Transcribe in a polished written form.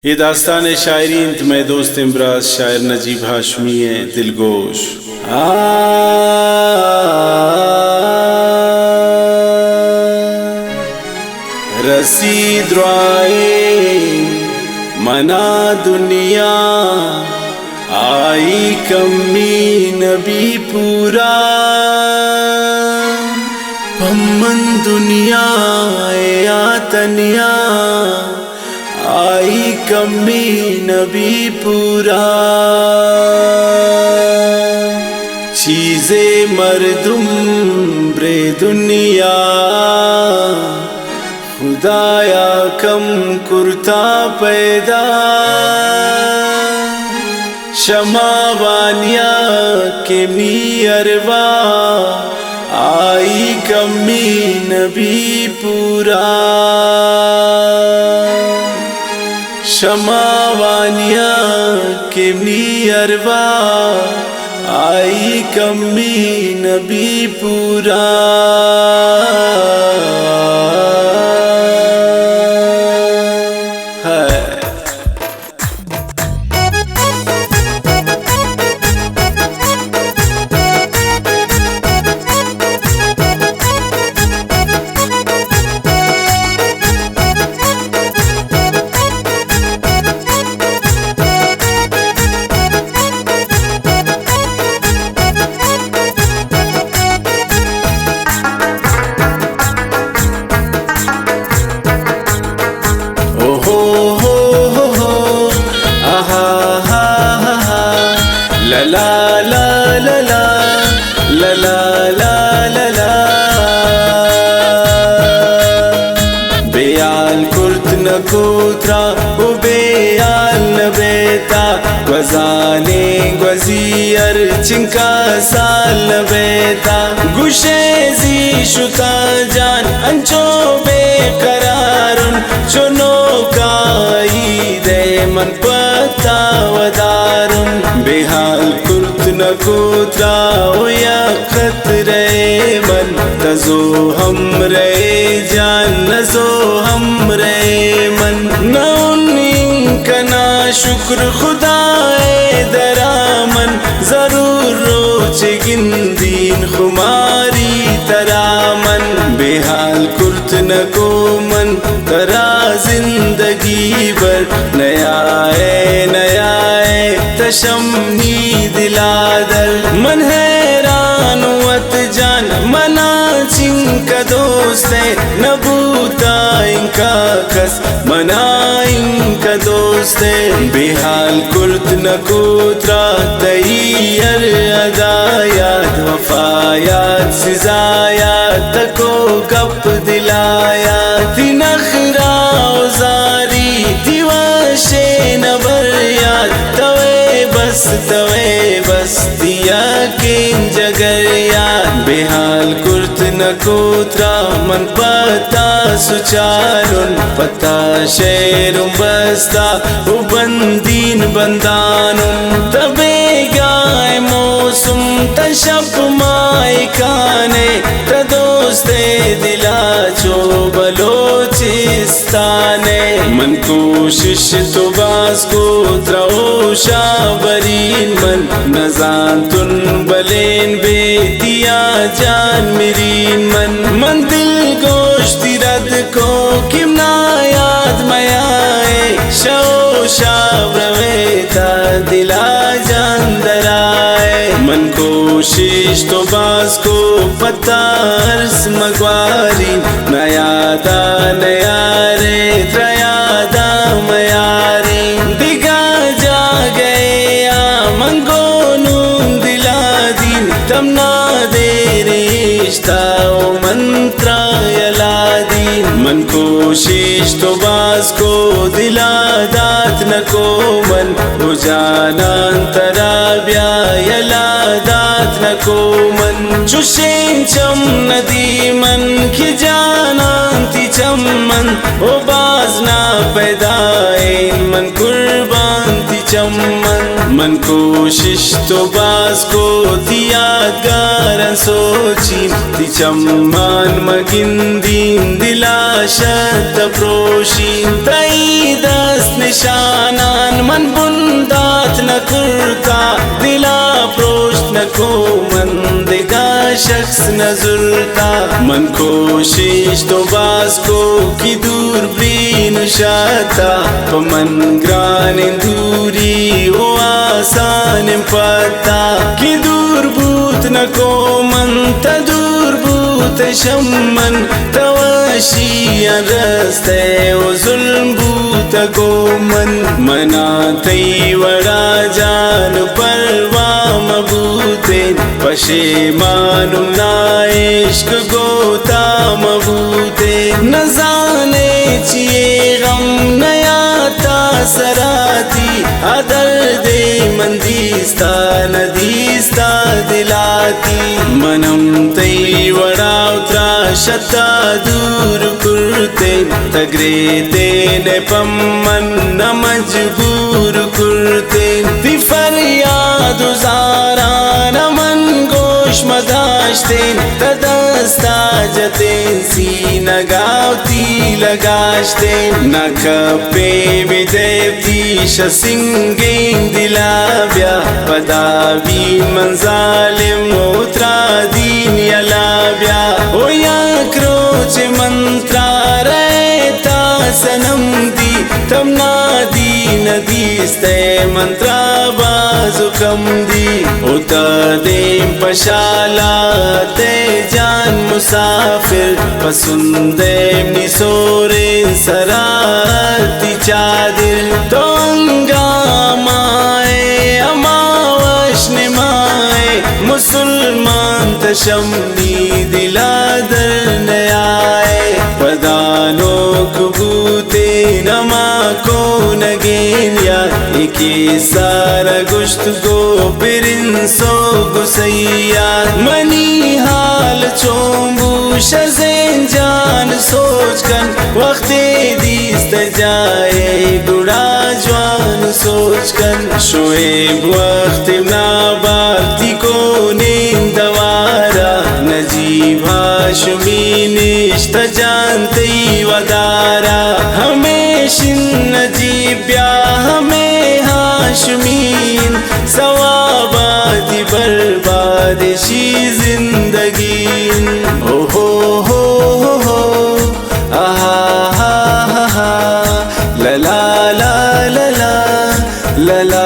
ये दास्तान शायरी मैं दोस्त इमराज शायर नजीब हाशमी है दिलगोश। रसीद राए मना दुनिया आई कमी नबी पूरा पमन दुनिया या तनिया आई कमी नबी पूरा चीज़े मरदुम ब्रे दुनिया खुदाया कम कुर्ता पैदा शमावानिया के मी अरवा आई कमी नबी पूरा शमावानिया के मी अरवा आई कमी नबी पूरा ला ला ला ला ला ला ला ला ला बेयाल कुर्त न कोत्रा ओ बेयाल न बेता गजाने गजियर चिंका साल न बेता गुशेजी शुता जान अंचो बेकरारुन चुनो काई दे मन पता वदारुन बेहाल कुर्त न कोत्रा या खतरे मन तजो हम रे जान नजो हम रे मन न कना शुक्र खुदाए दरामन जरूर रोच गिंदीन खुमारी तरामन बेहाल कुर्त न को मन तरा जिंदगी भर नया तशम्नी दिलादर मन हैरान वत जान मना चिंका दोस्त नबूता इनका कस मना इनका दोस्त बेहाल कुर्त न कोत्रा तैयर अदायात वफायात सिजायात तको गप दिलाया नखरा जारी दिवाशे नबर याद तवे बस दिया किन जगर याद बेहाल कुर्त न कोत्रा मन पता सुचारुन पता शेरुम बस्ता बंदीन बंदानुन तबे गाय मौसम तशप माय काने तदोस्ते दिला चो बलोचिस्ताने मन कोशिश तो बास को त्रौशा बरीन मन नजान तुन बलेन बेतिया जान मेरीन मन दिल गोश्ती रद को किमना याद मयाए शो शाब्रवेता दिला जान दराए मन कोशिश तो बास को पता अर्स मगवारी नयादा नयारे त्रयादा मयारी दिगा जा गए मंगो नून दिला दीन तमना दे रिश्ता ओ मंत्रा यला दीन मन कोशिश तो बास को दिला दात न को मन हो जाना तराब्या यला दात न को मन चुशें चम नदी मन की जाना ती चमन ओ बाजना पैदाए मन कुर्बान ती चमन मन कोशिश तो बास को दिया गारन सोची ती चम्मान मगिंदीन दिला शत प्रोशी तई दस निशान من बुंदात न कुर्ता दिला प्रोष्ट न को मंदिगा शख्स न जुलता मन कोशिश तो बास को की दूरबीन शाता पमन ग्रान दूरी ओ आसान पता की दूर भूत न को मन तदूर भूत शमन तवाशी रस्ते ओ जुल्म भूत को मन मनाते वड़ा जान परवा मबूते पशेमानुम ना इश्क गोता मबूते न जाने चिए गम नया सराती अदर दे मंदीस्ता नदीस्ता दिलाती मनम तई वड़ा उतरा शता दूर कुर्ते तगरे तेने पम्मन न मजबूर कुर्ते ती फरियाद जारा न मन गोश मदाश्ते तदस्ता जतें सी नगावती लगाश्ते न कपे विदेवती शसिंगें दिलाव्या पदावी मंजालिम उतरा दीन यलाव्या ओ या क्रोच मंत्रा रहता सनम दी तमना दी नदीस्ते मंत्रा बाजु कम दी उता दे पशाला ते जान मुसाफिर पसुंदे निसोरे सराती चादिर तो अंगामाए अमावश निमाए मुसलमान तशम्मी दिलादर नयाए पदानो कुबूते नमा को नगेनिया इके सारा गुश्त गो पिरिंसो गुसैया मनी हाल चोंबू शज़ें जान सोच कर वक्ते दीस्त जाए गुड़ा जवान सोच कर शोएब वक्त नाबाती को नींदवारा नजीब हाशमी निश्त जानते वदारा हमेशिन नजीब ब्या हमें हाशमीन सवाबादी बर्बादशी जिंदगी हो आहा हा हा ला ला ला ला ला ला ला